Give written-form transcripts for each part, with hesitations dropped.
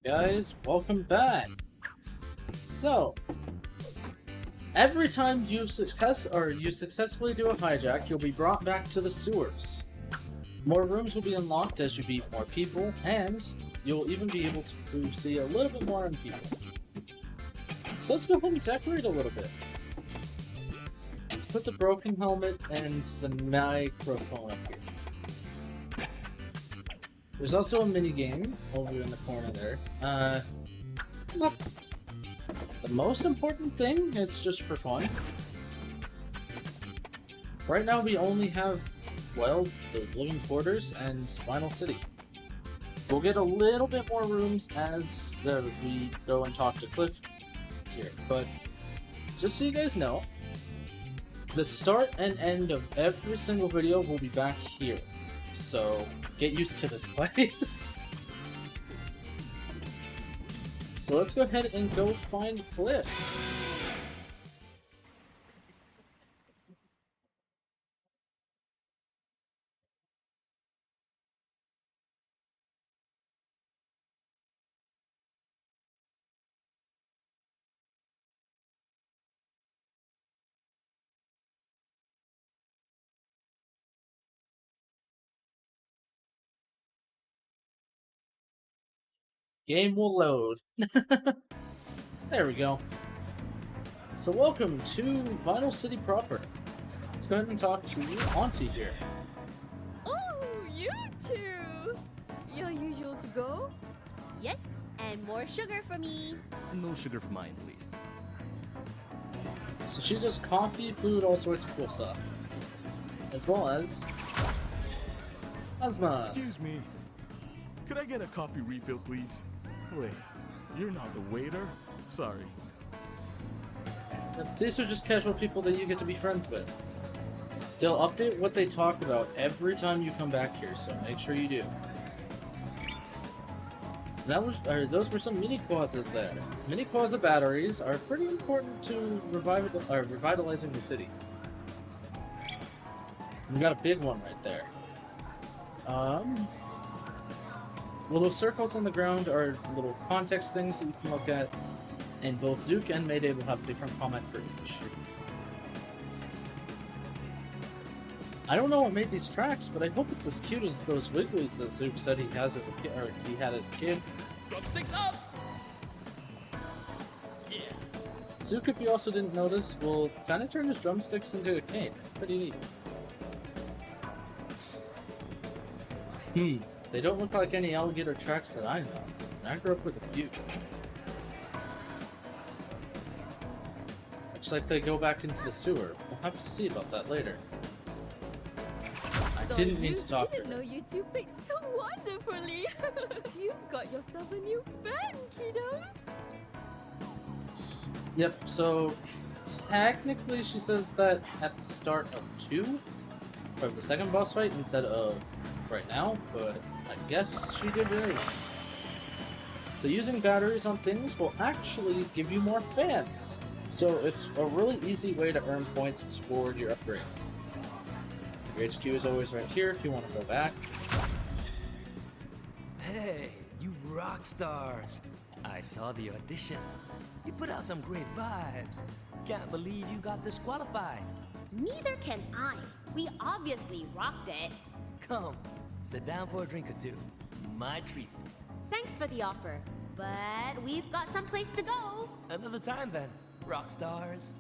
Guys, welcome back. So, every time you successfully do a hijack, you'll be brought back to the sewers. More rooms will be unlocked as you beat more people, and you'll even be able to see a little bit more on people. So let's go home and decorate a little bit. Let's put the broken helmet and the microphone up here. There's also a mini game over in the corner there. Not the most important thing, it's just for fun. Right now we only have, well, the living quarters and final city. We'll get a little bit more rooms as we go and talk to Kliff here, but just so you guys know, the start and end of every single video will be back here. So get used to this place. So let's go ahead and go find Kliff. Game will load. There we go. So welcome to Vinyl City proper. Let's go ahead and talk to Auntie here. Oh, you two! Your usual to go? Yes, and more sugar for me. No sugar for mine, please. So she does coffee, food, all sorts of cool stuff. As well as Asma. Excuse me. Could I get a coffee refill, please? Wait, you're not the waiter? Sorry. These are just casual people that you get to be friends with. They'll update what they talk about every time you come back here, so make sure you do. Those were some mini quazzas there. Mini quazza batteries are pretty important to revitalizing the city. We got a big one right there. Little circles on the ground are little context things that you can look at, and both Zook and Mayday will have a different comment for each. I don't know what made these tracks, but I hope it's as cute as those Wigglies that Zook said he has as a kid, or he had as a kid. Drumsticks up! Yeah. Zook, if you also didn't notice, will kind of turn his drumsticks into a cane. It's pretty neat. They don't look like any alligator tracks that I know. I grew up with a few. Looks like they go back into the sewer. We'll have to see about that later. I didn't mean to talk to her. I didn't know you two picked so wonderfully. You've got yourself a new fan, kiddos. Yep, so technically she says that at the start of 2, or the second boss fight, instead of right now, but I guess she did right. So using batteries on things will actually give you more fans. So it's a really easy way to earn points toward your upgrades. Your HQ is always right here if you want to go back. Hey, you rock stars! I saw the audition. You put out some great vibes. Can't believe you got disqualified. Neither can I. We obviously rocked it. Come, sit down for a drink or two. My treat. Thanks for the offer, but we've got someplace to go. Another time then, rock stars.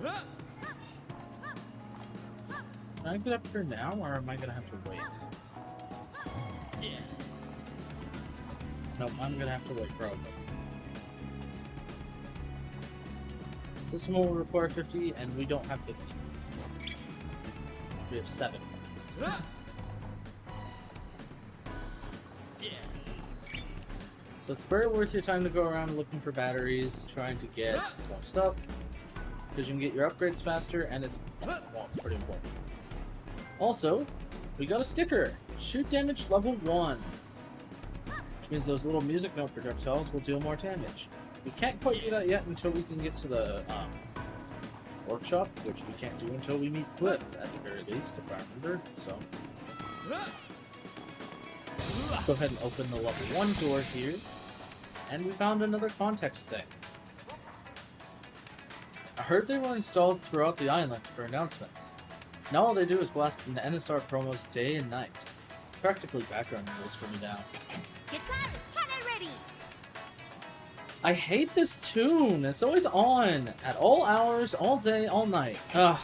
Can I get up here now, or am I gonna have to wait? Yeah. Nope, I'm gonna have to wait, probably. System will require 50, and we don't have 50. We have 7. Yeah. So it's very worth your time to go around looking for batteries, trying to get more stuff, because you can get your upgrades faster, and it's pretty important. Also, we got a sticker! Shoot damage level 1. Which means those little music note projectiles will deal more damage. We can't quite do that yet until we can get to the workshop, which we can't do until we meet Kliff, at the very least, if I remember, so Go ahead and open the level 1 door here. And we found another context thing. I heard they were installed throughout the island for announcements. Now all they do is blast an NSR promos day and night. It's practically background noise for me now. Guitars, cannon ready! I hate this tune! It's always on! At all hours, all day, all night. Ugh.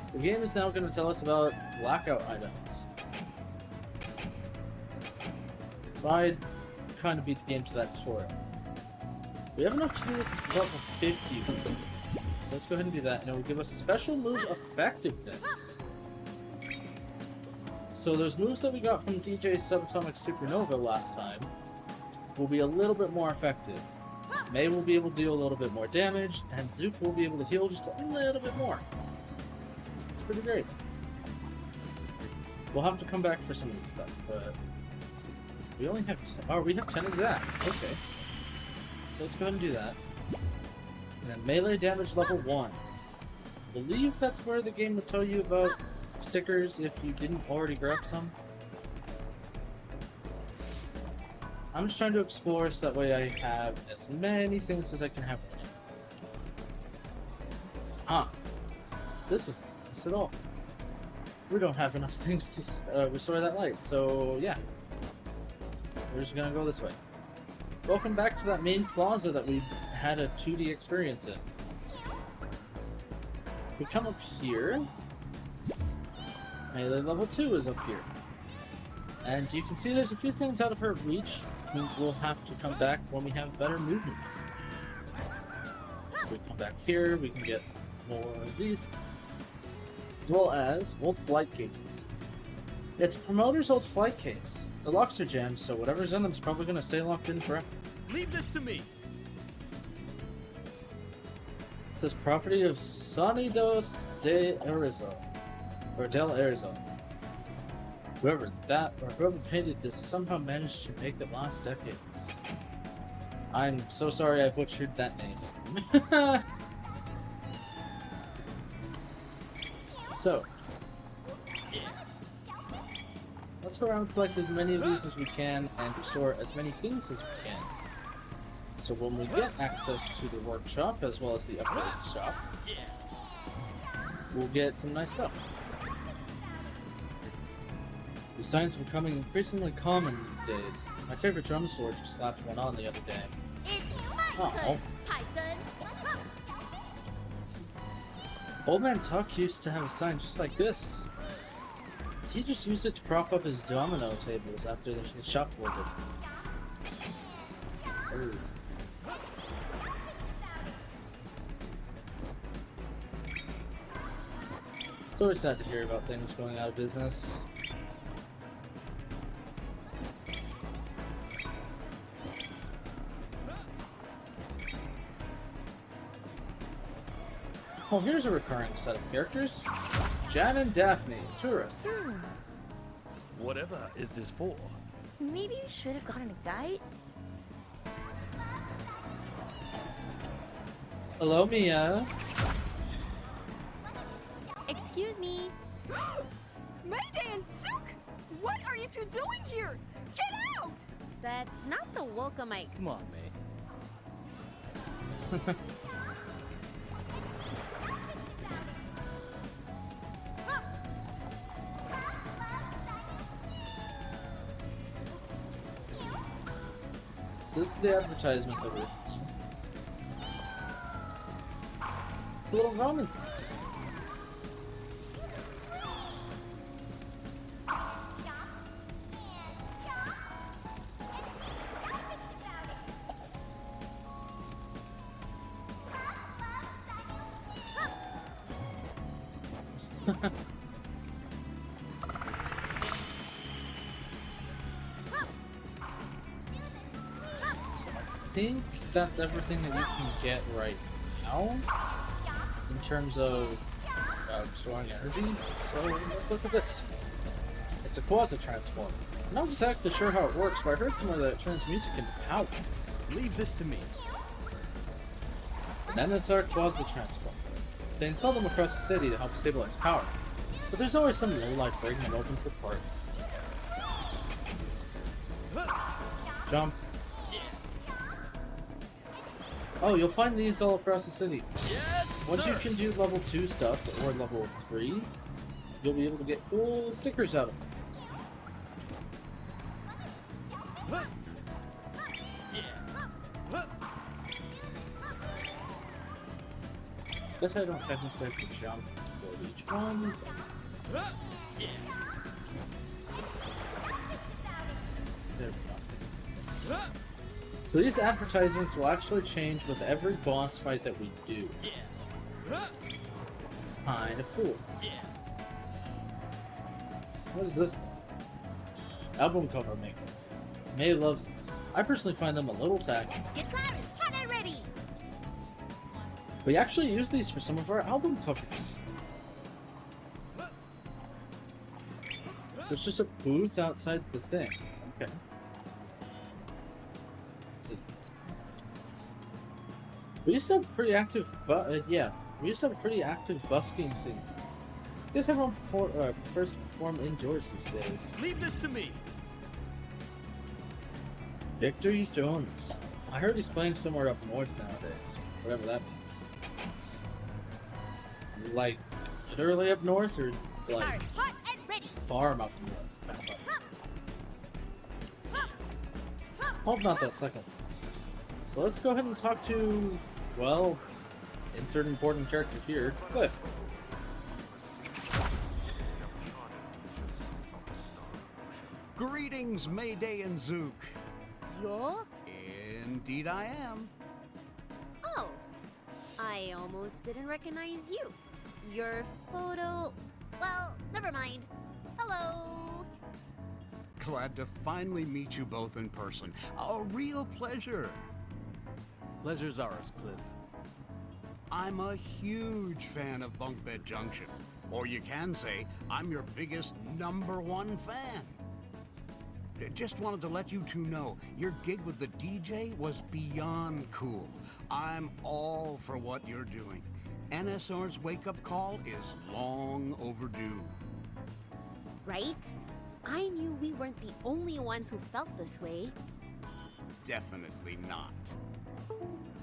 So the game is now going to tell us about blackout items. So I'd kind of beat the game to that tutorial. We have enough to do this to level 50. So let's go ahead and do that, and it will give us special move effectiveness. So those moves that we got from DJ Subatomic Supernova last time will be a little bit more effective. May will be able to deal a little bit more damage, and Zook will be able to heal just a little bit more. It's pretty great. We'll have to come back for some of this stuff, but let's see. We only have 10. Oh, we have 10 exact. Okay. So let's go ahead and do that. And then melee damage level 1. I believe that's where the game would tell you about stickers if you didn't already grab some. I'm just trying to explore so that way I have as many things as I can have. Ah, this is not nice at all. We don't have enough things to restore that light, so yeah. We're just gonna go this way. Welcome back to that main plaza that we had a 2D experience in. If we come up here, melee level 2 is up here. And you can see there's a few things out of her reach, which means we'll have to come back when we have better movement. If we come back here, we can get more of these. As well as old flight cases. It's a promoter's old flight case. The locks are jammed, so whatever's in them is probably going to stay locked in forever. Leave this to me. It says property of Sonidos de Arizona. Or Del Arizona. Whoever painted this somehow managed to make it last decades. I'm so sorry I butchered that name. So, let's go around and collect as many of these as we can and restore as many things as we can. So when we get access to the workshop as well as the upgrades shop, we'll get some nice stuff. The signs are becoming increasingly common these days. My favorite drum store just slapped one on the other day. It's my Oh. good. Hi, good. Old Man Tuck used to have a sign just like this. He just used it to prop up his domino tables after the shop folded. Ooh. It's always sad to hear about things going out of business. Oh, here's a recurring set of characters. Jan and Daphne, tourists. Whatever is this for? Maybe you should have gotten a guide. Hello, Mia. Excuse me. Mayday and Zook! What are you two doing here? Get out! That's not the welcome-ite. Come on, mate. So this is the advertisement that we're... It's a little romance. I think that's everything that you can get right now in terms of storing energy. So let's look at this. It's a quasi-transform. I'm not exactly sure how it works, but I heard somewhere that it turns music into power. Leave this to me. It's an NSR quasi-transformer. They install them across the city to help stabilize power. But there's always some lowlife breaking them open for parts. Jump. Oh, you'll find these all across the city. Yes, Once sir. you can do level 2 stuff, or level 3, you'll be able to get cool stickers out of them. Guess I don't technically have to jump for each one. There we go. So these advertisements will actually change with every boss fight that we do. It's kind of cool. What is this thing? Album cover maker. May loves this. I personally find them a little tacky. Guitarist, hat and ready! We actually use these for some of our album covers. So it's just a booth outside the thing. Okay. Let's see. We used to have a pretty active, we used to have a pretty active busking scene. I guess everyone prefers to perform indoors these days. Leave this to me. Victor used to own this. I heard he's playing somewhere up north nowadays. Whatever that means. Like, literally up north, or like Guitarist, hot and ready! farm up north? Kind of Hold not that second. So let's go ahead and talk to, well, insert important character here, Kliff. Greetings, Mayday and Zook. You're? Indeed I am. Oh. I almost didn't recognize you. Your photo... Well, never mind. Hello. Glad to finally meet you both in person. A real pleasure. Pleasure's ours, Kliff. I'm a huge fan of Bunk Bed Junction. Or you can say, I'm your biggest #1 fan. Just wanted to let you two know, your gig with the DJ was beyond cool. I'm all for what you're doing. NSR's wake-up call is long overdue. Right? I knew we weren't the only ones who felt this way. Definitely not.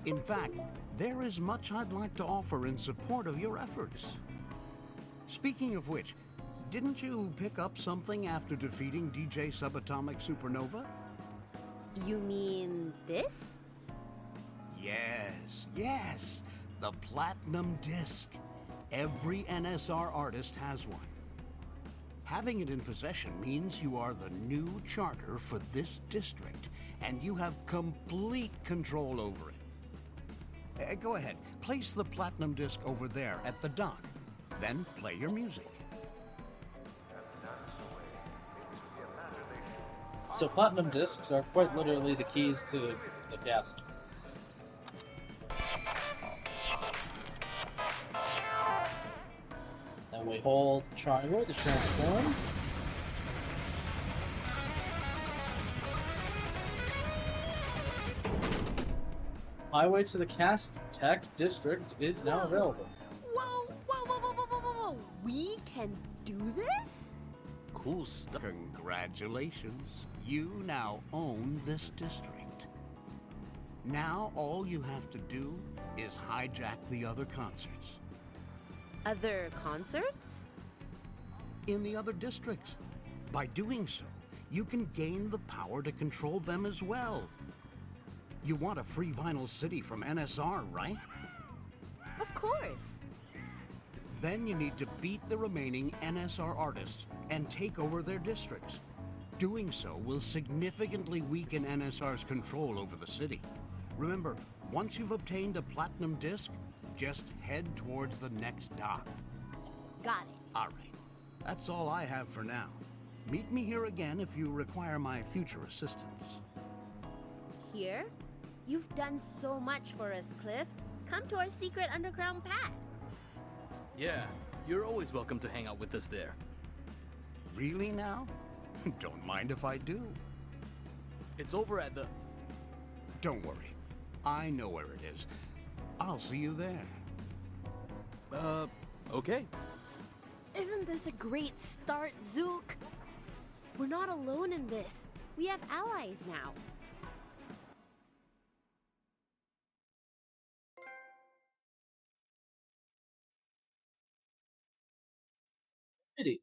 In fact, there is much I'd like to offer in support of your efforts. Speaking of which, didn't you pick up something after defeating DJ Subatomic Supernova? You mean this? Yes. The Platinum Disc. Every NSR artist has one. Having it in possession means you are the new charter for this district, and you have complete control over it. Go ahead, place the Platinum Disc over there at the dock. Then play your music. So platinum discs are quite literally the keys to the castle. Then we hold triangle to transform. Highway to the Cast Tech District is now available. Whoa! We can do this? Cool stuff. Congratulations. You now own this district. Now all you have to do is hijack the other concerts Other concerts? in the other districts. By doing so, you can gain the power to control them as well. You want a free vinyl city from NSR, right? Of course. Then you need to beat the remaining NSR artists and take over their districts. Doing so will significantly weaken NSR's control over the city. Remember, once you've obtained a platinum disc, just head towards the next dock. Got it. All right. That's all I have for now. Meet me here again if you require my future assistance. Here? You've done so much for us, Kliff. Come to our secret underground pad. Yeah, you're always welcome to hang out with us there. Really now? Don't mind if I do. It's over at the... Don't worry. I know where it is. I'll see you there. Okay. Isn't this a great start, Zook? We're not alone in this. We have allies now. Pity.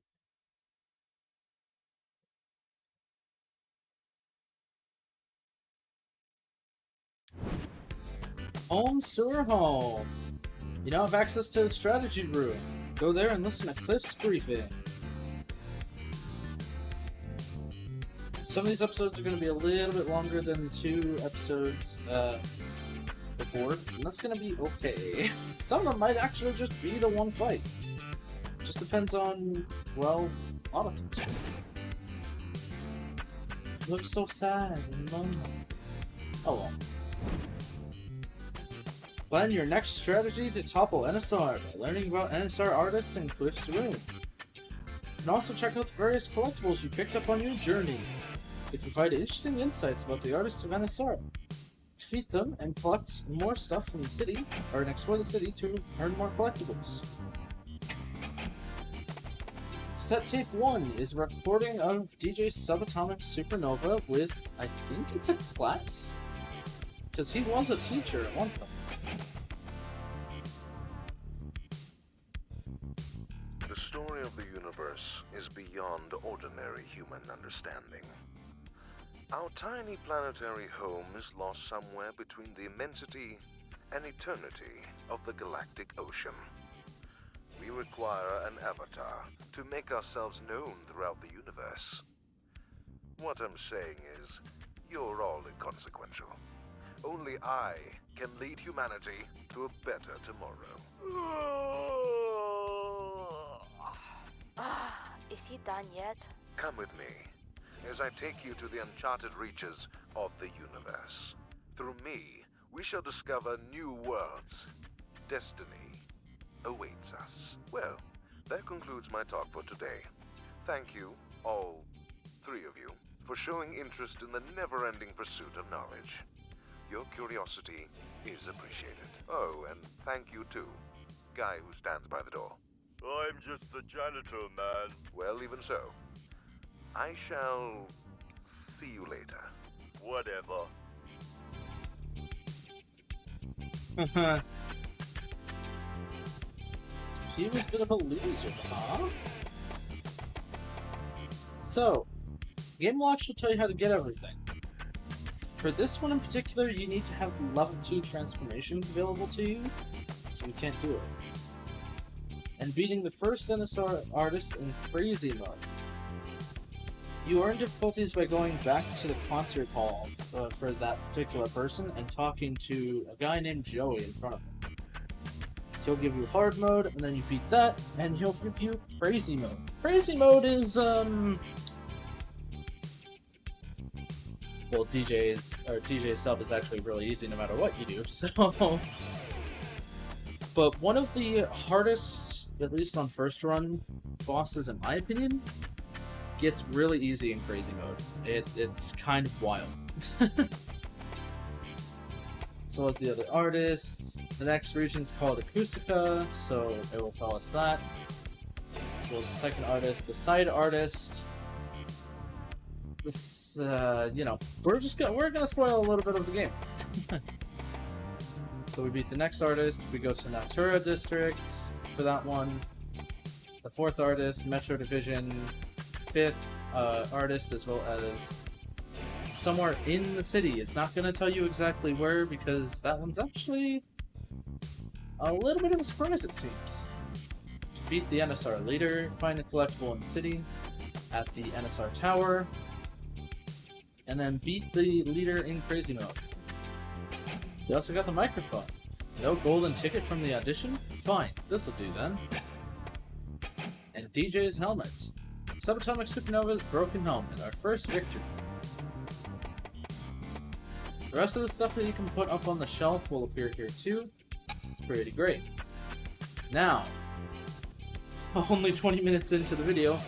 Home sewer home. You now have access to the strategy room. Go there and listen to Kliff's briefing. Some of these episodes are going to be a little bit longer than the 2 episodes before, and that's going to be okay. Some of them might actually just be the one fight. Just depends on, well, a lot of things. Looks so sad and lonely. Oh well. Plan your next strategy to topple NSR by learning about NSR artists in Kliff's room. You can also check out the various collectibles you picked up on your journey. They provide interesting insights about the artists of NSR. Defeat them and collect more stuff from the city, or explore the city to earn more collectibles. Set tape 1 is a recording of DJ Subatomic Supernova with, I think it's a class? Because he was a teacher at one point. The story of the universe is beyond ordinary human understanding. Our tiny planetary home is lost somewhere between the immensity and eternity of the galactic ocean. We require an avatar to make ourselves known throughout the universe. What I'm saying is, you're all inconsequential. Only I can lead humanity to a better tomorrow. Is he done yet? Come with me, as I take you to the uncharted reaches of the universe. Through me, we shall discover new worlds. Destiny awaits us. Well, that concludes my talk for today. Thank you, all 3 of you, for showing interest in the never-ending pursuit of knowledge. Your curiosity is appreciated. Oh, and thank you too, guy who stands by the door. I'm just the janitor, man. Well, even so. I shall see you later. Whatever. So he was a bit of a loser, huh? So, game will actually tell you how to get everything. For this one in particular, you need to have level 2 transformations available to you, so we can't do it. And beating the first NSR artist in crazy mode. You earn difficulties by going back to the concert hall for that particular person and talking to a guy named Joey in front of him. He'll give you hard mode, and then you beat that, and he'll give you crazy mode. Crazy mode is, well, DJ sub is actually really easy no matter what you do, so... But one of the hardest, at least on first run, bosses in my opinion, gets really easy in crazy mode. It's kind of wild. So as the other artists, the next region's called Acustica, so it will tell us that. So as the second artist, the side artist. This, you know, we're gonna spoil a little bit of the game. So we beat the next artist, we go to Natura District for that one. The fourth artist, Metro Division. Fifth artist, as well as somewhere in the city. It's not going to tell you exactly where, because that one's actually a little bit of a surprise, it seems. Defeat the NSR leader, find a collectible in the city at the NSR tower, and then beat the leader in crazy mode. You also got the microphone. No golden ticket from the audition? Fine, this'll do then. And DJ's helmet. Subatomic Supernova's broken helmet, our first victory. The rest of the stuff that you can put up on the shelf will appear here too. It's pretty great. Now, only 20 minutes into the video,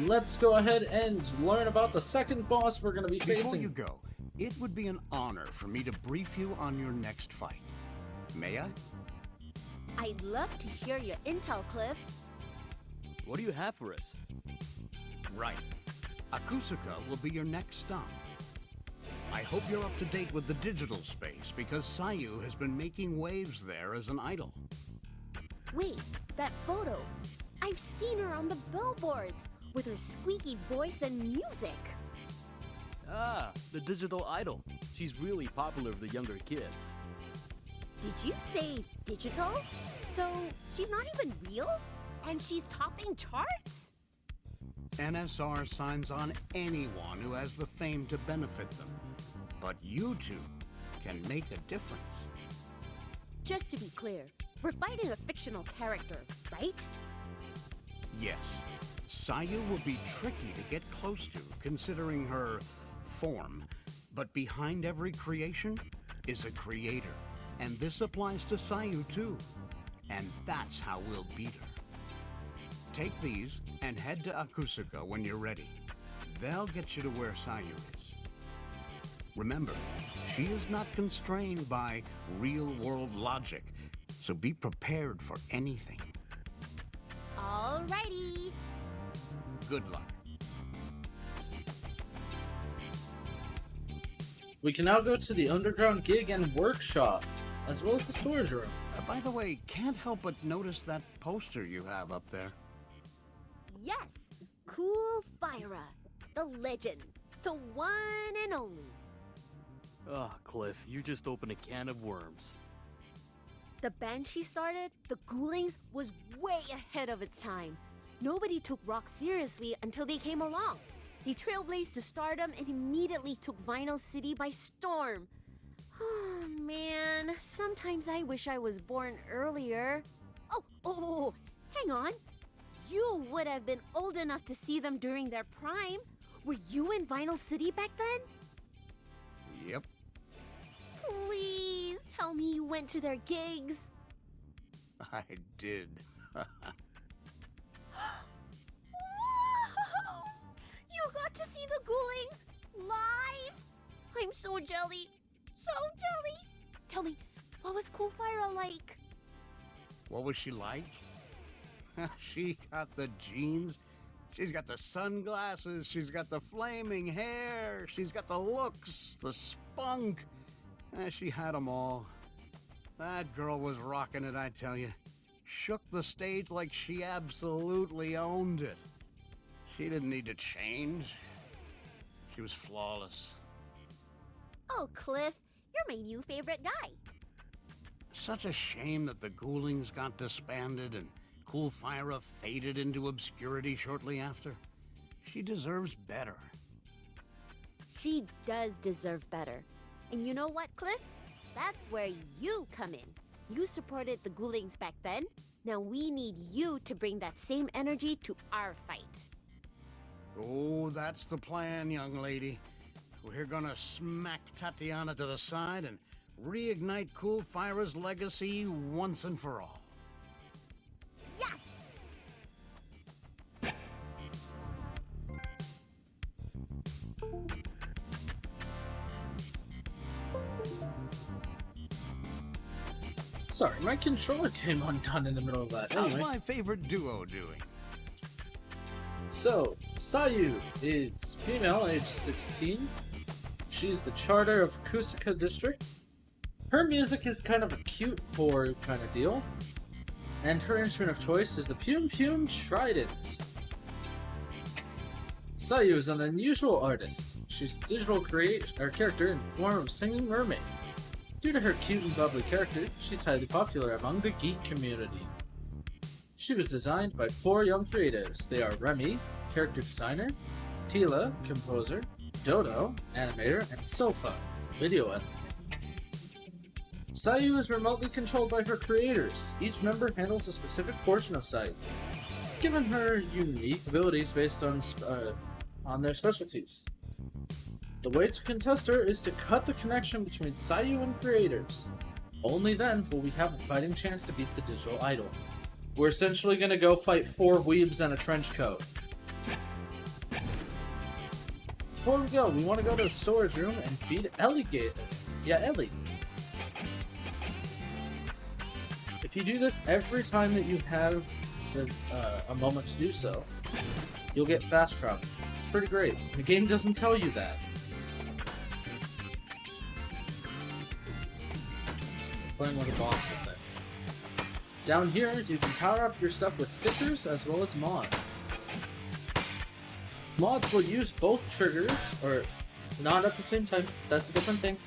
let's go ahead and learn about the second boss we're going to be facing. Before you go, it would be an honor for me to brief you on your next fight. May I? I'd love to hear your intel, Kliff. What do you have for us? Right. Akusuka will be your next stop. I hope you're up to date with the digital space, because Sayu has been making waves there as an idol. Wait, that photo. I've seen her on the billboards with her squeaky voice and music. Ah, the digital idol. She's really popular with the younger kids. Did you say digital? So she's not even real? And she's topping charts? NSR signs on anyone who has the fame to benefit them. But you two can make a difference. Just to be clear, we're fighting a fictional character, right? Yes, Sayu will be tricky to get close to, considering her form. But behind every creation is a creator. And this applies to Sayu too. And that's how we'll beat her. Take these and head to Akusuka when you're ready. They'll get you to where Sayu is. Remember, she is not constrained by real-world logic, so be prepared for anything. Alrighty. Good luck. We can now go to the underground gig and workshop, as well as the storage room. By the way, can't help but notice that poster you have up there. Yes, Cool Fyra, the legend, the one and only. Ah, Kliff, you just opened a can of worms. The band she started, the Ghoulings, was way ahead of its time. Nobody took rock seriously until they came along. They trailblazed to stardom and immediately took Vinyl City by storm. Oh man, sometimes I wish I was born earlier. Oh, hang on. You would have been old enough to see them during their prime. Were you in Vinyl City back then? Yep. Please tell me you went to their gigs. I did. Wow! You got to see the Ghoulings live? I'm so jelly. So jelly. Tell me, what was Cool Fyra like? What was she like? She got the jeans, she's got the sunglasses, she's got the flaming hair, she's got the looks, the spunk. She had them all. That girl was rocking it, I tell you. Shook the stage like she absolutely owned it. She didn't need to change. She was flawless. Oh, Kliff, you're my new favorite guy. Such a shame that the Ghoulings got disbanded and Cool Fyra faded into obscurity shortly after. She deserves better. She does deserve better. And you know what, Kliff? That's where you come in. You supported the Ghoulings back then. Now we need you to bring that same energy to our fight. Oh, that's the plan, young lady. We're gonna smack Tatiana to the side and reignite Cool Fyra's legacy once and for all. Yes! Sorry, my controller came undone in the middle of that. How's Anyway, my favorite duo doing? so Sayu is female, age 16. She's the charter of Akusuka District. Her music is kind of a cute chord kind of deal. And her instrument of choice is the Pum Pum Trident. Sayu is an unusual artist. She's a digital character in the form of singing mermaid. Due to her cute and bubbly character, she's highly popular among the geek community. She was designed by 4 young creatives. They are Remy, character designer, Tila, composer, Dodo, animator, and Sofa, video editor. Sayu is remotely controlled by her creators. Each member handles a specific portion of Sayu, given her unique abilities based on their specialties. The way to contest her is to cut the connection between Sayu and creators. Only then will we have a fighting chance to beat the digital idol. We're essentially gonna go fight 4 weebs and a trench coat. Before we go, we want to go to the storage room and feed Ellie. If if you do this every time that you have a moment to do so, you'll get fast travel. It's pretty great. The game doesn't tell you that. Just playing with a box in there. Down here, you can power up your stuff with stickers as well as mods. Mods will use both triggers, or not at the same time. That's a different thing.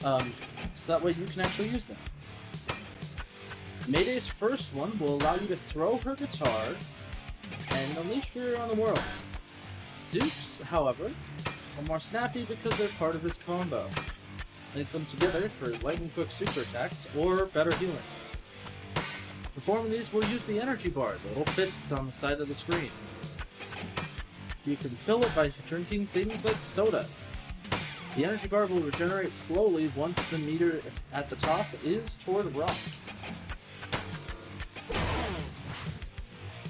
So that way you can actually use them. Mayday's first one will allow you to throw her guitar and unleash fury on the world. Zook's, however, are more snappy because they're part of his combo. Link them together for lightning quick super attacks or better healing. Performing these will use the energy bar, the little fists on the side of the screen. You can fill it by drinking things like soda. The energy bar will regenerate slowly once the meter at the top is toward rock.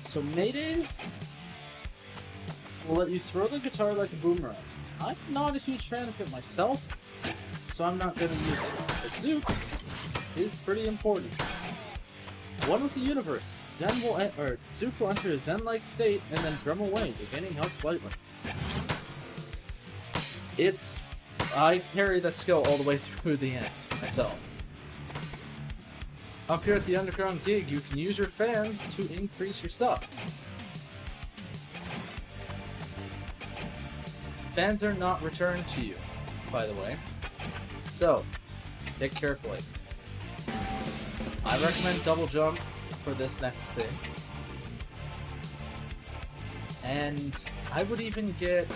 So Mayday's will let you throw the guitar like a boomerang. I'm not a huge fan of it myself, so I'm not going to use it. But Zook's is pretty important. One with the universe, Zook will enter a zen-like state and then drum away, regaining health slightly. I carry the skill all the way through the end, myself. Up here at the underground gig, you can use your fans to increase your stuff. Fans are not returned to you, by the way. So, pick carefully. I recommend double jump for this next thing. And I would even get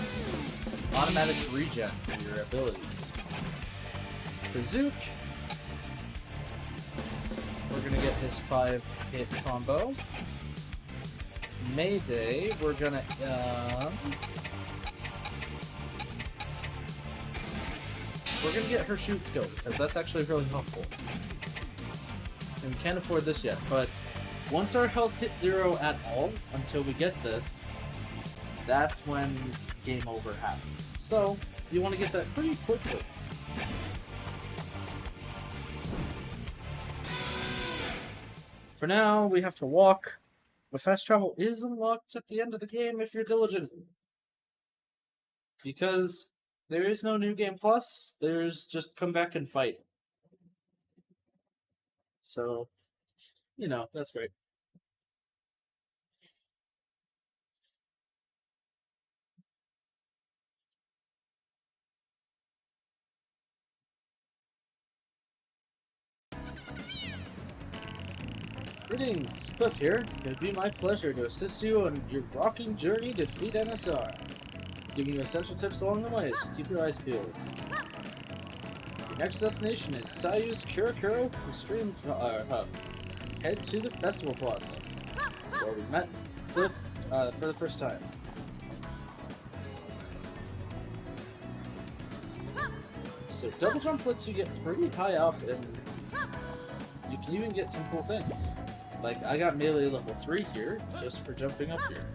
automatic regen for your abilities. For Zook, we're gonna get his 5-hit combo. Mayday, we're gonna get her shoot skill, because that's actually really helpful. And we can't afford this yet, but once our health hits 0 at all, until we get this, that's when game over happens. So, you want to get that pretty quickly. For now, we have to walk, but fast travel is unlocked at the end of the game if you're diligent. Because there is no New Game Plus, there's just come back and fight. So, you know, that's great. Greetings, Kliff here. It would be my pleasure to assist you on your rocking journey to defeat NSR. Giving you essential tips along the way, so keep your eyes peeled. Your next destination is Sayu's Kurokuro Extreme Hub. Head to the Festival Plaza, where we met Kliff for the first time. So double jump lets you get pretty high up, and you can even get some cool things. Like, I got melee level 3 here, just for jumping up here.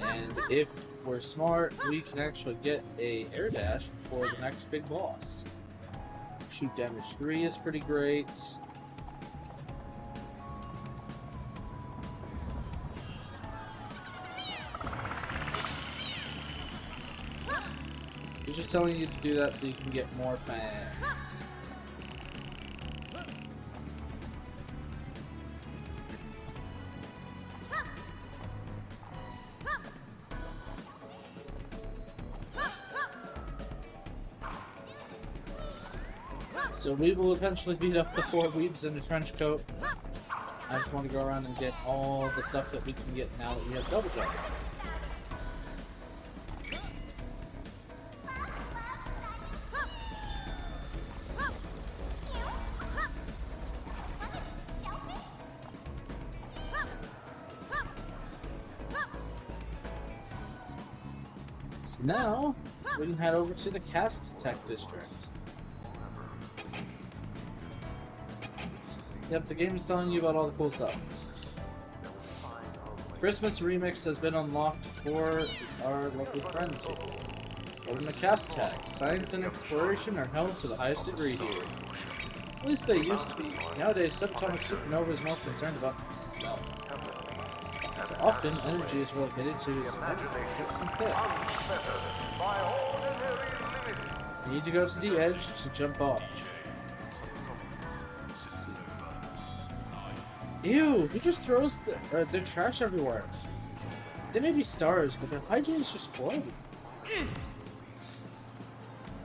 And if we're smart, we can actually get a air dash before the next big boss. Shoot damage 3 is pretty great. He's just telling you to do that so you can get more fans. So we will eventually beat up the 4 weebs in a trench coat. I just want to go around and get all the stuff that we can get now that we have double jump. So now, we can head over to the Cast Tech District. Yep, the game is telling you about all the cool stuff. Christmas Remix has been unlocked for our lovely friend here. Holding the cast tag. Science and exploration are held to the highest degree here. At least they used to be. Nowadays, subatomic supernova is more concerned about himself. So often, energy is relegated to his objects instead. You need to go to the edge to jump off. Let's see. Ew! Who just throws their trash everywhere? They may be stars, but their hygiene is just horrible.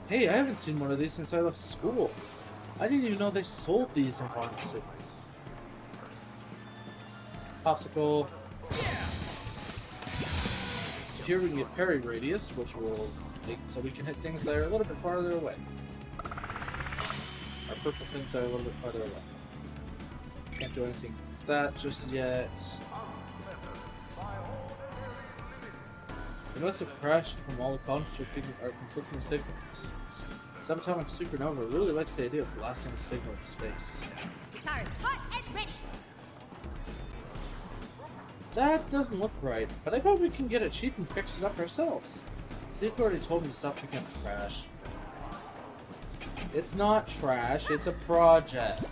Hey, I haven't seen one of these since I left school. I didn't even know they sold these in pharmacy. Popsicle. So here we can get parry radius, which will make it so we can hit things that are a little bit farther away. Our purple things are a little bit farther away. Can't do anything with that just yet. They must have crashed from all the conflicting signals. Subatomic supernova really likes the idea of blasting a signal in space. Cars hot and ready. That doesn't look right, but I bet we can get it cheap and fix it up ourselves. Zeke already told me to stop picking up trash. It's not trash, it's a project.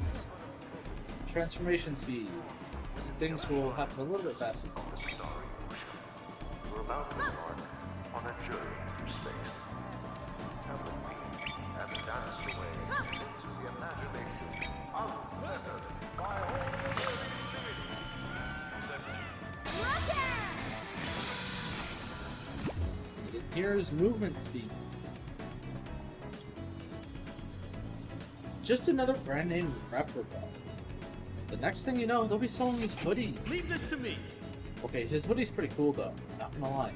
Transformation speed. So things will happen a little bit faster. We're about to embark on a journey through space. Come with me and dance away into the imagination unfettered by ordinary So here's movement speed. Just another brand name replica. The next thing you know, they'll be selling these hoodies. Leave this to me. Okay, his hoodie's pretty cool though, not gonna lie.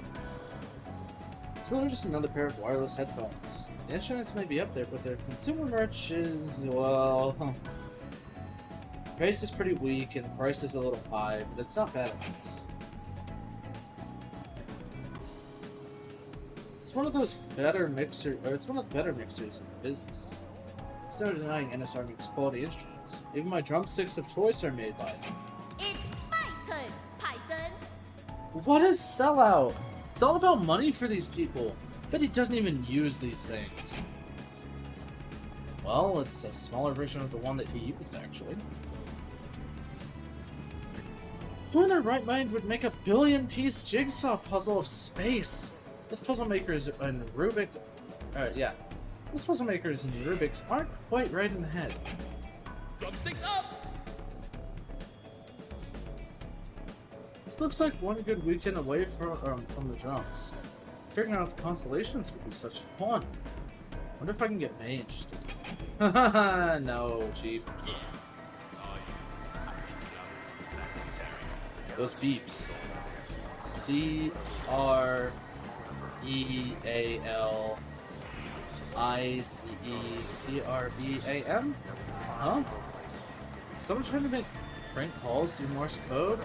It's really just another pair of wireless headphones. The instruments may be up there, but their consumer merch is, well... Price is pretty weak and the price is a little high, but it's not bad at least. It's one of those better mixers, or it's one of the better mixers in the business. There's no denying NSR makes quality instruments. Even my drumsticks of choice are made by them. It's my turn, Python. What a sellout! It's all about money for these people. Bet he doesn't even use these things. Well, it's a smaller version of the one that he used, actually. Who in their right mind would make a billion-piece jigsaw puzzle of space? This puzzle makers and Rubik... yeah. This puzzle makers and Rubik's aren't quite right in the head. Drumsticks up! This looks like one good weekend away from the drums. Figuring out the constellations would be such fun. Wonder if I can get May interested. Haha, no, Chief. Those beeps. CREALICECREAM? Huh? Someone trying to make prank calls through Morse code?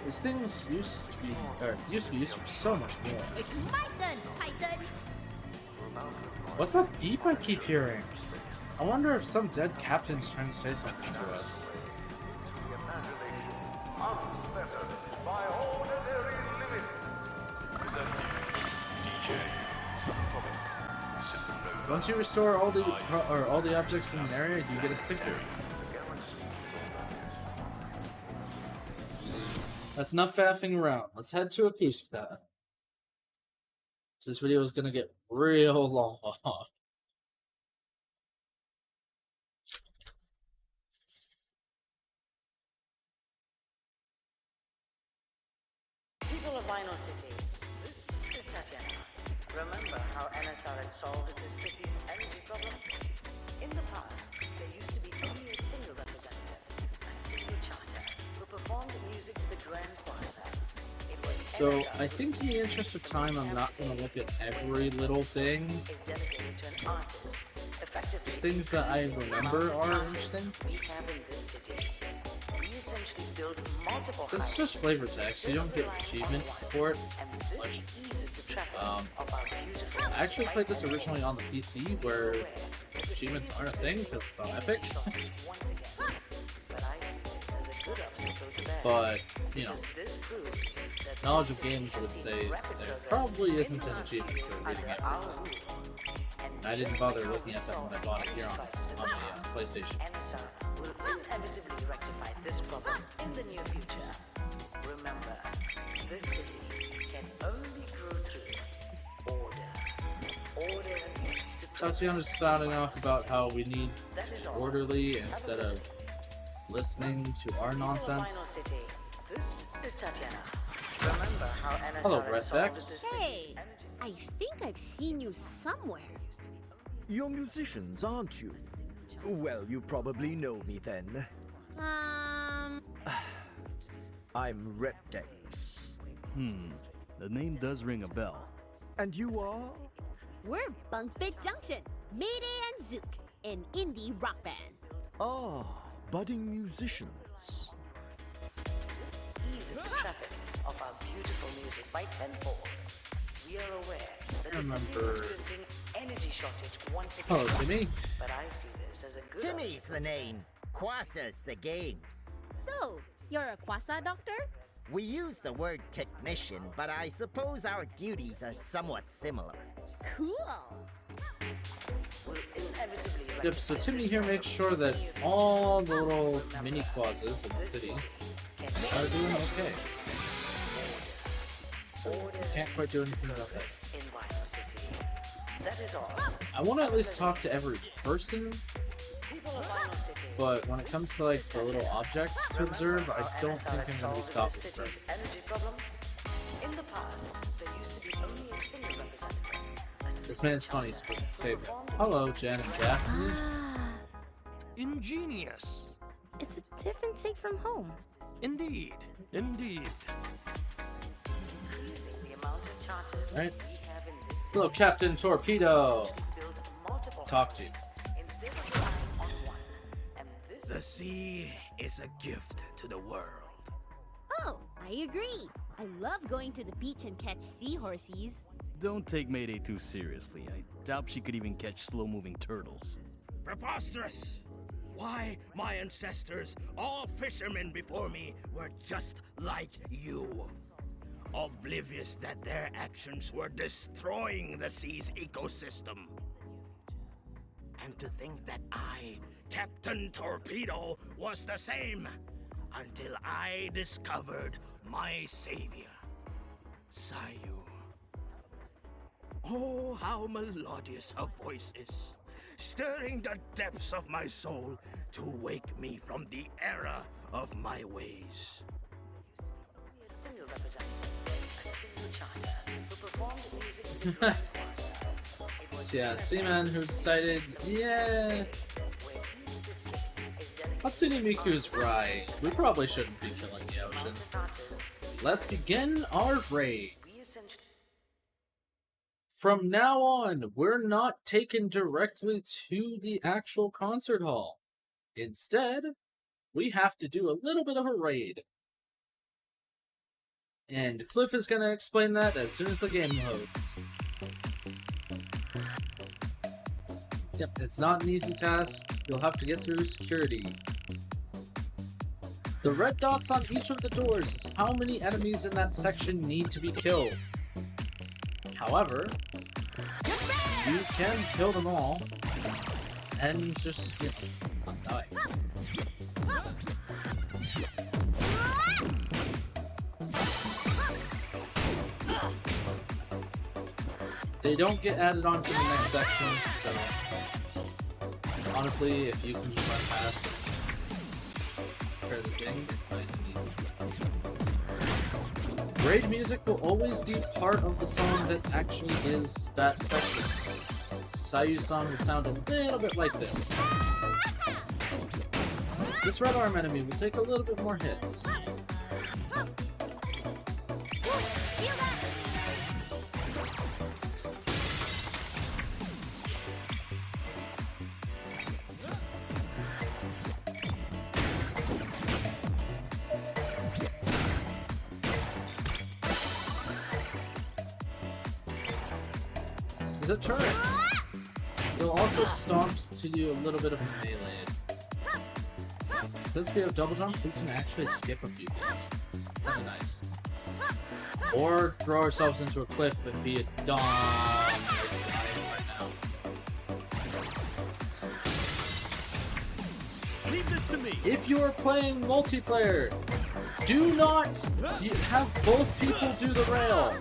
These things used to be used for so much more. It's my turn, Python. What's that beep I keep hearing? I wonder if some dead captain's trying to say something to us. Once you restore all the objects in an area, you get a sticker. That's enough faffing around. Let's head to Acoustica. This video is gonna get real long. People of Vinyl City, this is Tatiana. Remember how NSR had solved the city's energy problem? In the past, there used to be only a single representative, a single charter, who performed music to the Grand Plaza. It was So, I think in the interest of time, I'm not going to look at every little thing. is dedicated to an artist, effectively Just things that I remember are interesting. we have in this city. We essentially build multiple This is just flavor text, you don't get achievement for it. and this eases the traffic Um, of our beautiful I actually played this originally on the PC, where achievements aren't a thing because it's on Epic. once again. But I see this as a good obstacle to bear. But, you know, Because this proves knowledge of games would say there probably isn't an achievement for reading everything. I didn't bother looking at them when I bought it here on the PlayStation. NSR will inevitably rectify this problem in the near future. Remember, this city can only grow through order. Order needs to Tatiana's spouting off about how we need orderly instead of listening to our nonsense. This is Tatiana. Remember how NSR Hello, had Red solved Vex. this Hey, city's energy I think I've seen you somewhere. You're musicians, aren't you? Well, you probably know me then. I'm Reddex. The name does ring a bell. And you are? We're Bunk Bed Junction, Mayday and Zook, an indie rock band. Ah, budding musicians. This eases the traffic of our beautiful music by tenfold. We are aware that the city is experiencing energy shortage once again. Hello, Timmy. But I see this as a good Timmy's the name. Quassa's the game. So, you're a Quassa doctor? We use the word technician, but I suppose our duties are somewhat similar. Cool. will inevitably Yep, so Timmy here makes sure that all the little mini quazzes in the city are doing okay. So we can't quite do anything about that. That is all. I want to at least talk to every person, but when it comes to like the little objects to observe, I don't think I'm going to be stopping for it. Energy problem. In the past, there used to be only a single representative. This man's funny, so we can save him. Hello, Jen and Daphne. Ingenious. It's a different take from home. Indeed. Indeed. Right. Hello, Captain Torpedo. Talk to you. The sea is a gift to the world. Oh, I agree. I love going to the beach and catch seahorses. Don't take Mayday too seriously. I doubt she could even catch slow-moving turtles. Preposterous! Why, my ancestors, all fishermen before me, were just like you. Oblivious that their actions were destroying the sea's ecosystem. And to think that I, Captain Torpedo, was the same, until I discovered my savior, Sayu. Oh, how melodious her voice is, stirring the depths of my soul to wake me from the error of my ways. A single representative, a single charter, who performed music to the So yeah, Seaman who decided, yeah, Hatsune Miku's right. We probably shouldn't be killing the ocean. Let's begin our raid. From now on, we're not taken directly to the actual concert hall. Instead, we have to do a little bit of a raid. And Kliff is going to explain that as soon as the game loads. Yep, it's not an easy task. You'll have to get through security. The red dots on each of the doors is how many enemies in that section need to be killed. However, you can kill them all and just, you know, not die. They don't get added on to the next section, so honestly, if you can just run past and prepare the thing, it's nice and easy. Raid music will always be part of the song that actually is that section. So Sayu's song would sound a little bit like this. This red arm enemy will take a little bit more hits. This is a turret. It'll also stomp to do a little bit of melee. Since we have double jump, we can actually skip a few things. It's kind of nice. Or throw ourselves into a cliff and be a dom right now. Leave this to me. If you are playing multiplayer, do not have both people do the rail.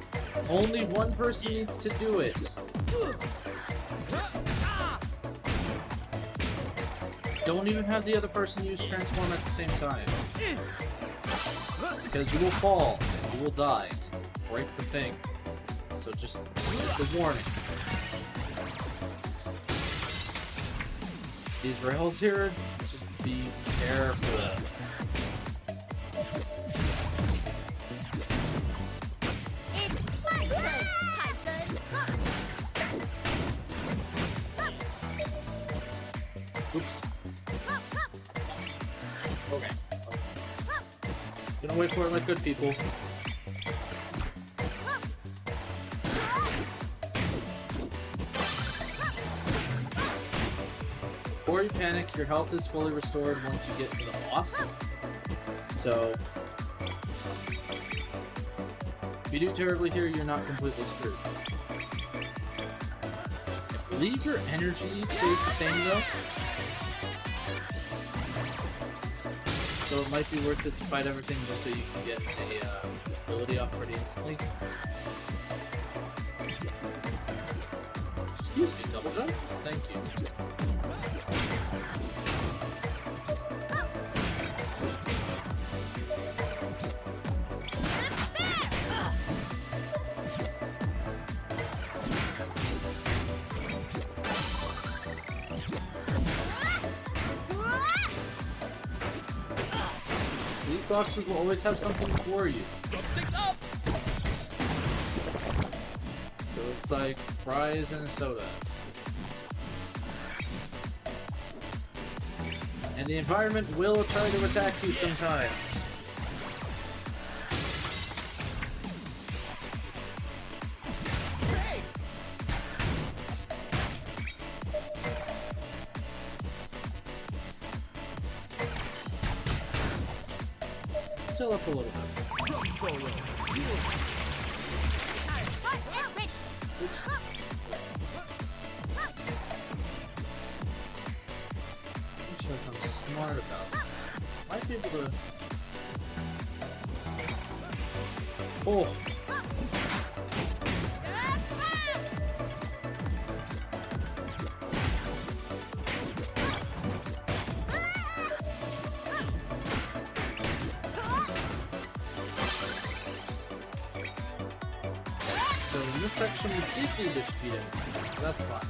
Only one person needs to do it. Don't even have the other person use transform at the same time. Because you will fall, you will die, break the thing. So just the warning. These rails here, just be careful. Oops. Okay. Gonna wait for it like good people. Before you panic, your health is fully restored once you get to the boss. So, if you do terribly here, you're not completely screwed. I believe your energy stays the same though. So it might be worth it to fight everything just so you can get a ability off pretty instantly. Excuse me, double jump? Thank you. These boxes will always have something for you. So it's like fries and a soda. And the environment will try to attack you sometimes. Still up a little bit. Oops. Make sure I'm smart about it. Might be able to. Oh. So in this section we did need to defeat him, so that's fine.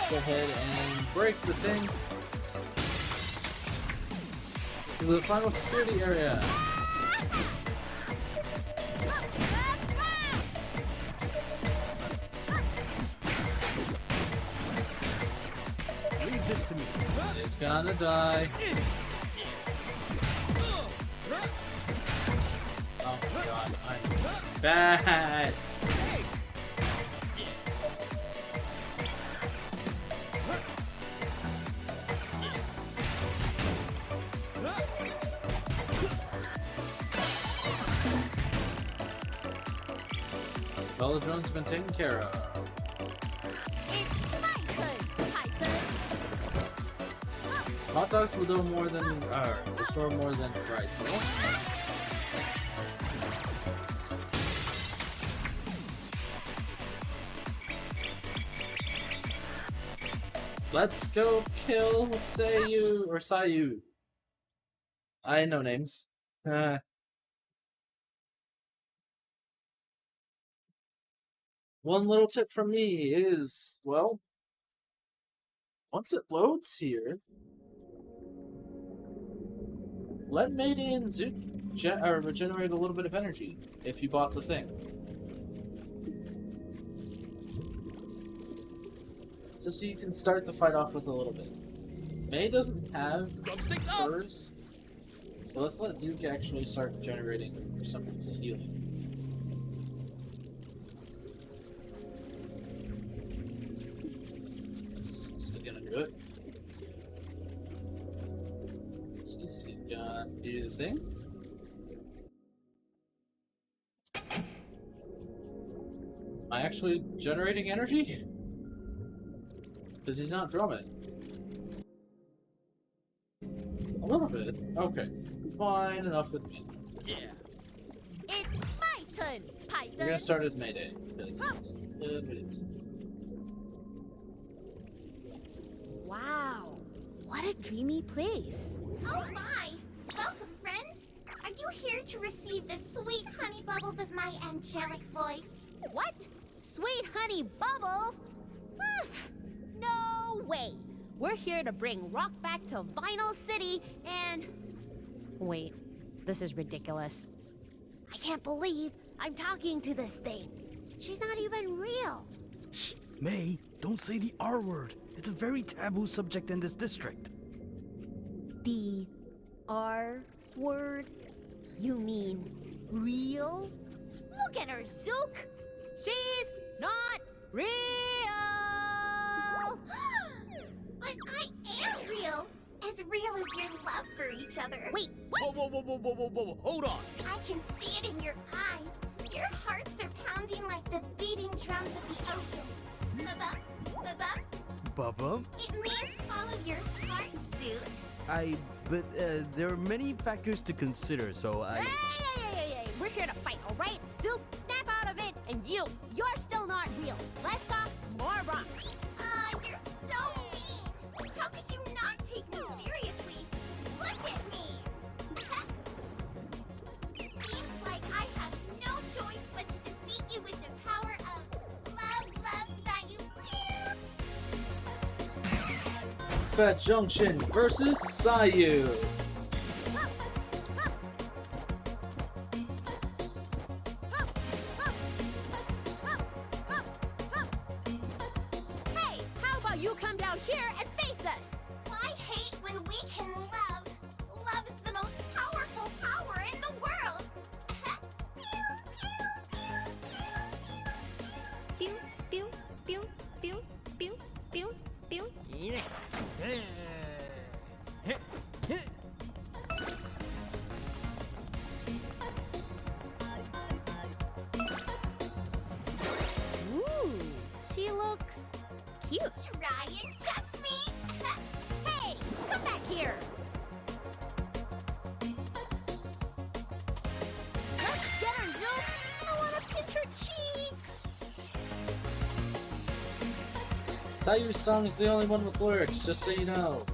Go ahead and break the thing. This is the final security area. Leave this to me. It's gonna die. Oh my god, I'm bad. Velodrone's been taken care of. Hot dogs will do more than, restore more than rice meal. Let's go kill Sayu, or Sayu. I know names. One little tip from me is, well, once it loads here, let Mayday and Zook regenerate a little bit of energy if you bought the thing. Just so you can start the fight off with a little bit. May doesn't have furs, so let's let Zook actually start generating some of his healing. Is he gonna do it? Is he gonna do the thing? Am I actually generating energy? Because he's not drumming. A little bit. Okay. Fine enough with me. Yeah. It's my turn, Python. We're gonna start as Mayday, because it's it is. Wow. What a dreamy place. Oh my! Welcome, friends! Are you here to receive the sweet honey bubbles of my angelic voice? What? Sweet honey bubbles? No way! We're here to bring rock back to Vinyl City and... Wait, this is ridiculous. I can't believe I'm talking to this thing. She's not even real. Shh, May, don't say the R word. It's a very taboo subject in this district. The R word? You mean real? Look at her, Zook! She's not real! But I am real! As real as your love for each other. Wait, what? Whoa, hold on! I can see it in your eyes. Your hearts are pounding like the beating drums of the ocean. Ba-bum, ba-bum. Bubba? It means follow your heart, Zook. But there are many factors to consider, so I... Hey! We're here to fight, alright? Zook, snap out of it, and you're still not real. Let's talk more rock. You're so mean. How could you not take me seriously? Look at me. Seems like I have no choice but to defeat you with the power of love, Sayu. Fat Junction versus Sayu. Hey, how about you come down here and face us? I hate when we can love. Love is the most powerful power in the world. Pew, pew, pew, pew, pew, pew, pew. Ooh, she looks cute. Try and catch me. Hey, come back here. Let's get her, Zook. I want to pinch her cheeks. Sayu's song is the only one with lyrics, just so you know.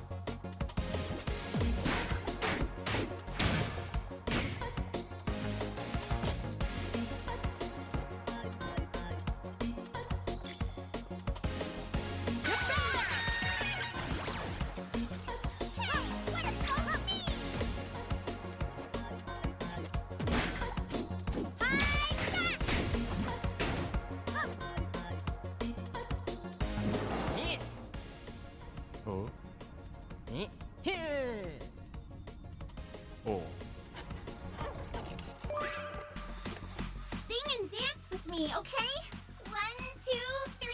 Oh. Oh. Sing and dance with me, okay? 1, 2, 3,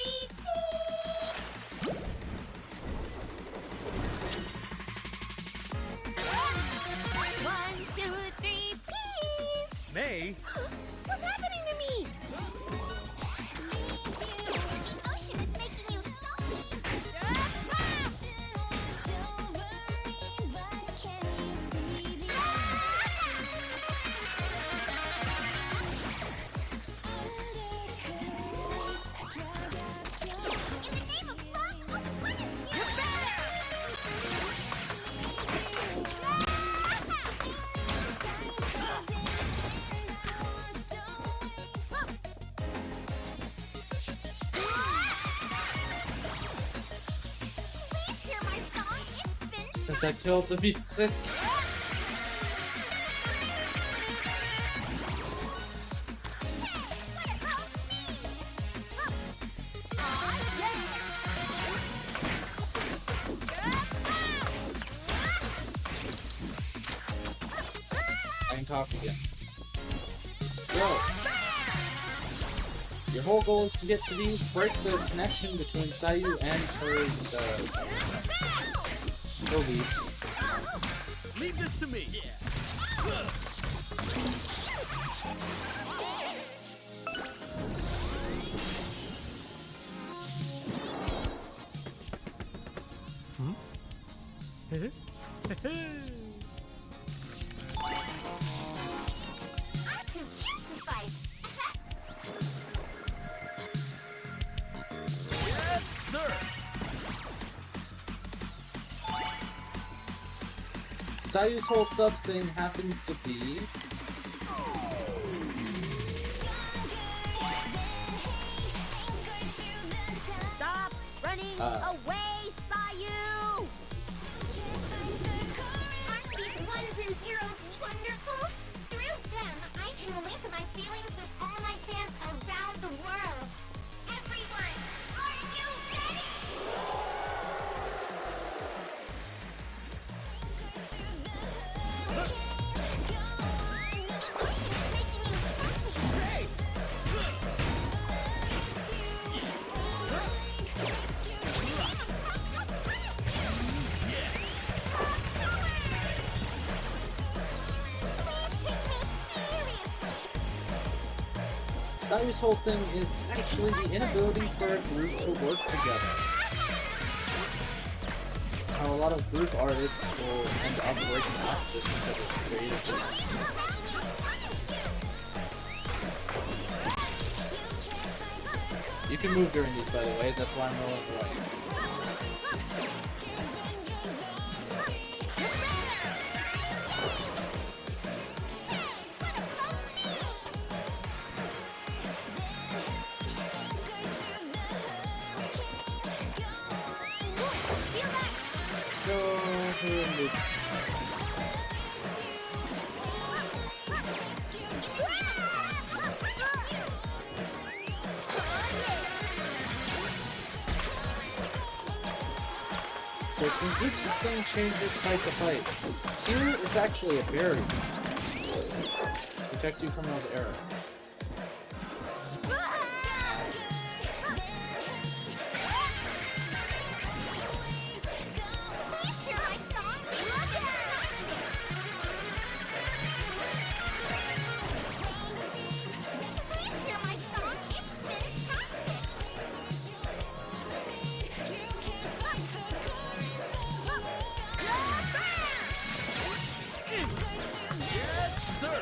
One, two, three, peace. May? What's happening to me? The ocean is making you salty. In the name of love, I'll punish you. Please hear my song. It's been Since I killed the music. I can talk again. So, your whole goal is to get to these, break the connection between Sayu and her WEEBS. Leave this to me. I'm too cute to fight. Yes, sir. Sayu's whole sub thing happens to be Stop running away, Sayu! Aren't these ones and zeros wonderful? Through them, I can link my feelings with all my fans around the world. Everyone, are you ready? Sayu's whole thing is actually the inability for a group to work together. How a lot of group artists will end up breaking up just because of creative differences. You can move during these, by the way, that's why I'm rolling for you. So since Zook's thing changes fight to fight, here it's actually a barrier. Protect you from those arrows. Yes, sir.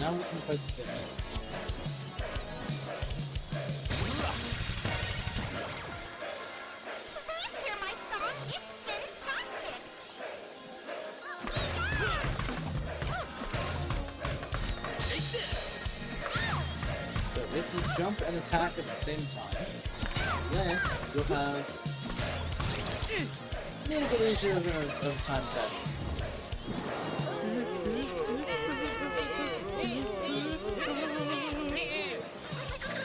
Now we can fight the thing. Hear my song? It's fantastic! So if you jump and attack at the same time, then you'll have a little bit easier of time attacking.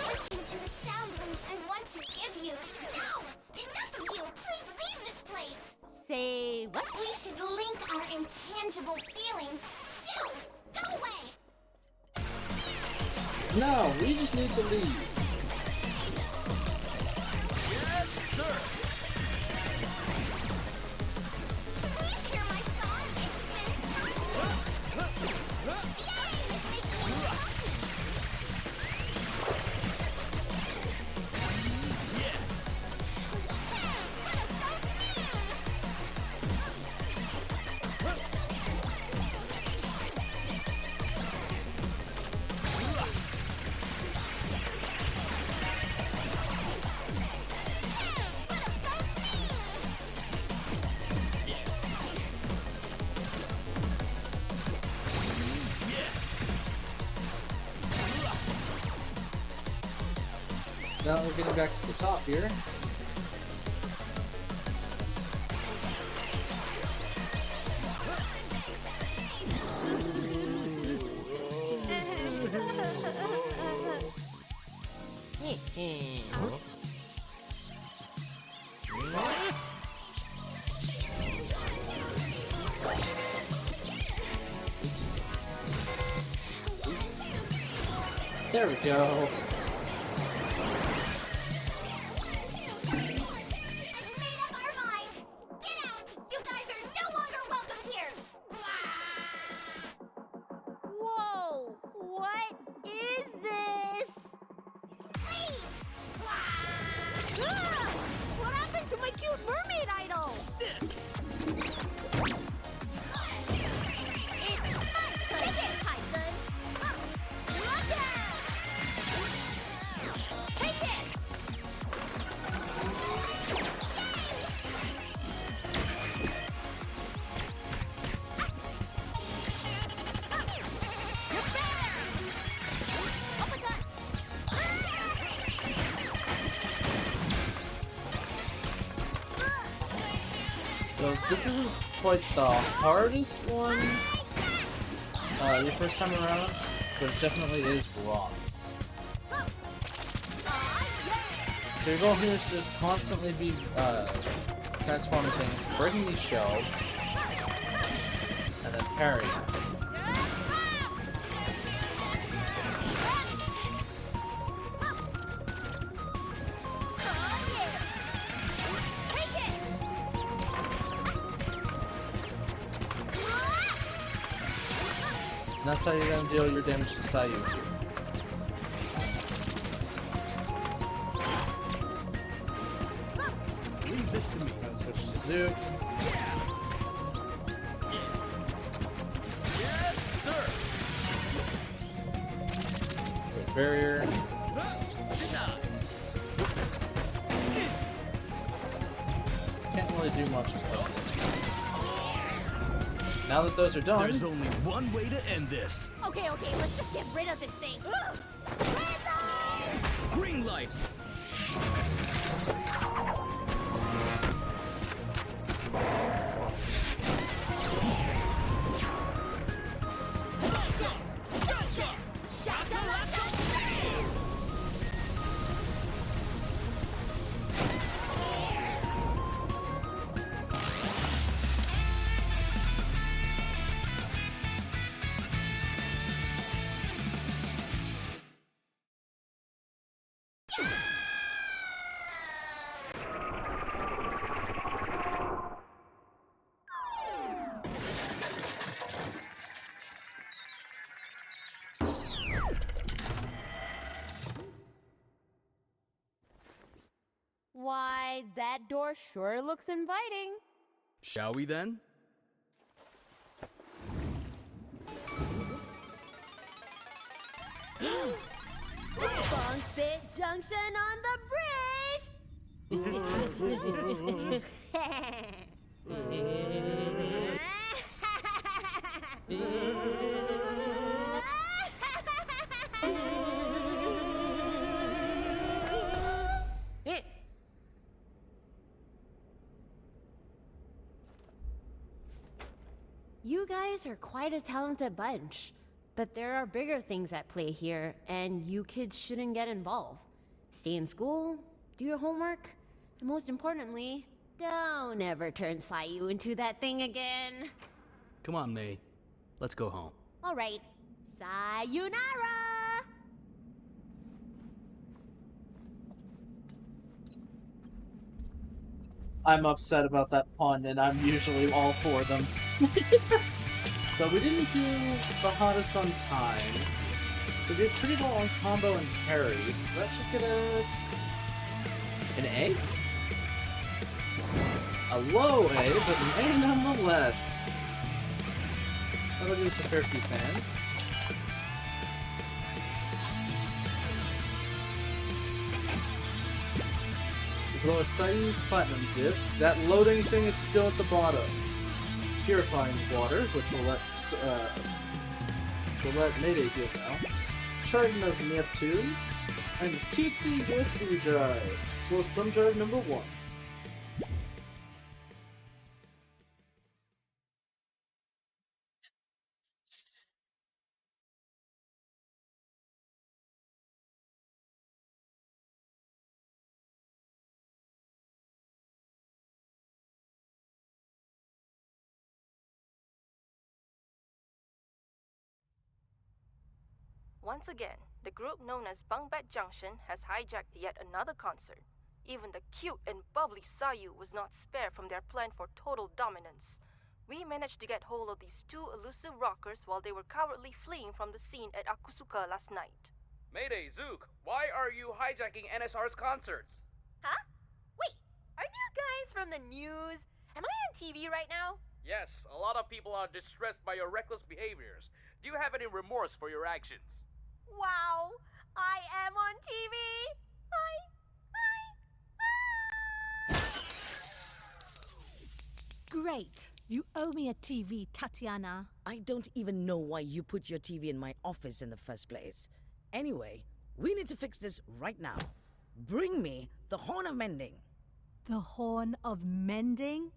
Listen to the sound waves I want to give you. No! Enough of you! Please leave this place! Say what? We should link our intangible feelings. Dude, go away! No, we just need to leave. Yes, sir. Please hear my song. It's fantastic! Yay! It's making me happy! Now we're getting back to the top here. There we go. Whoa! What is this? Ah! What happened to my cute mermaid idol? It's my turn. Take it, Tyson. Look out! Take it! You're better! Uppercut! So this isn't quite the hardest one your first time around, but it definitely is rough. So your goal here is to just constantly be transforming things, breaking these shells, and then parrying. And that's how you're going to deal your damage to Sayu. Leave this to me. I'm going to switch to Zook. Yes, sir. Great barrier. Can't really do much with those. Now that those are done, There's only one way to end this. Okay, let's just get rid of this thing. Green light. Why, that door sure looks inviting. Shall we then? Bunk Bit Junction on the bridge! You guys are quite a talented bunch, but there are bigger things at play here, and you kids shouldn't get involved. Stay in school, do your homework, and most importantly, don't ever turn Sayu into that thing again. Come on, May. Let's go home. All right, sayonara! I'm upset about that pun, and I'm usually all for them. So we didn't do the hottest on time. We did pretty well on combo and parries. So that should get us an A? A low A, but an A nonetheless. That'll give us a fair few fans. As well as Sayu's Platinum Disc, that loading thing is still at the bottom. Purifying Water, which will let Mayday heal now. Trident of Neptune, and Cutesy USB Drive, as well as Thumb Drive number 1. Once again, the group known as Bungbed Junction has hijacked yet another concert. Even the cute and bubbly Sayu was not spared from their plan for total dominance. We managed to get hold of these two elusive rockers while they were cowardly fleeing from the scene at Akusuka last night. Mayday, Zook! Why are you hijacking NSR's concerts? Huh? Wait, are you guys from the news? Am I on TV right now? Yes, a lot of people are distressed by your reckless behaviors. Do you have any remorse for your actions? Wow, I am on TV! Great. You owe me a TV, Tatiana. I don't even know why you put your TV in my office in the first place. Anyway, we need to fix this right now. Bring me the Horn of Mending. The Horn of Mending?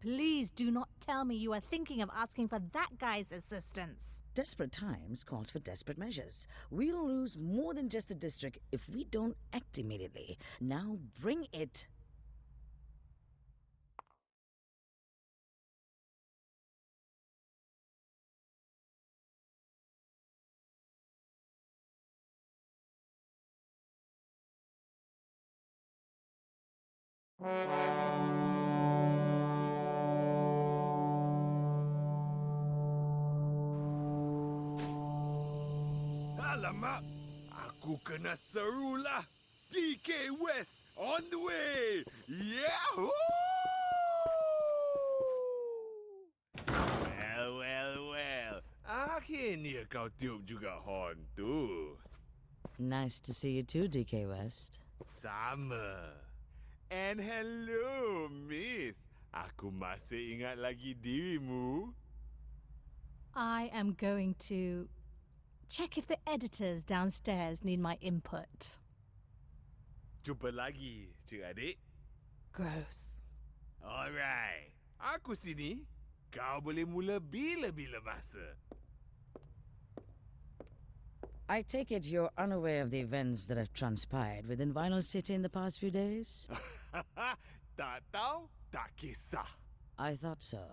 Please do not tell me you are thinking of asking for that guy's assistance. Desperate times calls for desperate measures. We'll lose more than just a district if we don't act immediately. Now bring it. Alamak, aku kena serulah. DK West on the way. Yahoo! Well. Akhirnya kau tiup juga horn tu. Nice to see you too, DK West. Sama. And hello, miss. Aku masih ingat lagi dirimu. I am going to check if the editors downstairs need my input. Jumpa lagi, cik adik. Gross. Alright. Aku sini. Kau boleh mula bila-bila masa. I take it you're unaware of the events that have transpired within Vinyl City in the past few days? Tak tahu, tak kisah. I thought so.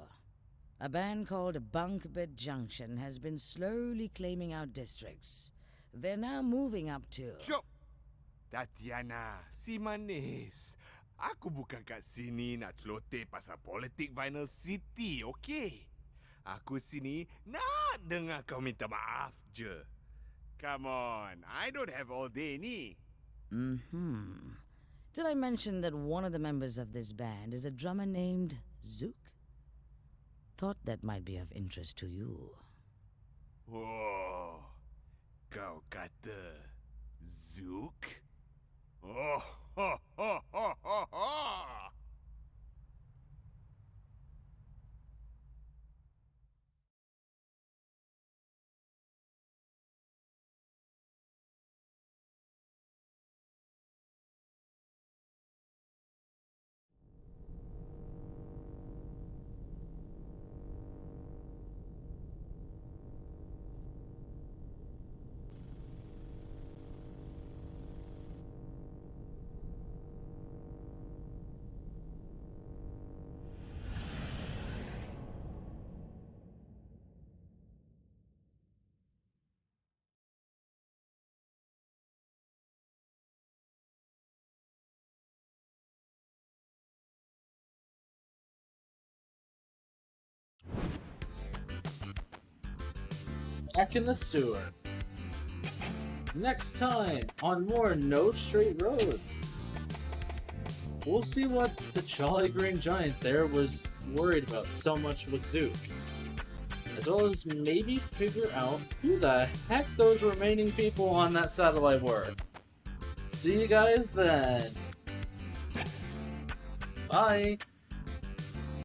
A band called Bungbed Junction has been slowly claiming our districts. They're now moving up to... Syuk! Tatiana, si manis. Aku bukan kat sini nak celoteh pasal politik Vinyl City, okey? Aku sini nak dengar kau minta maaf je. Come on, I don't have all day ni. Did I mention that one of the members of this band is a drummer named Zook? Thought that might be of interest to you. Oh, kau kata Zook? Oh, ho, ho, ho, ho, ho. Back in the sewer. Next time on more No Straight Roads. We'll see what the Jolly Green Giant there was worried about so much with Zook. As well as maybe figure out who the heck those remaining people on that satellite were. See you guys then. Bye.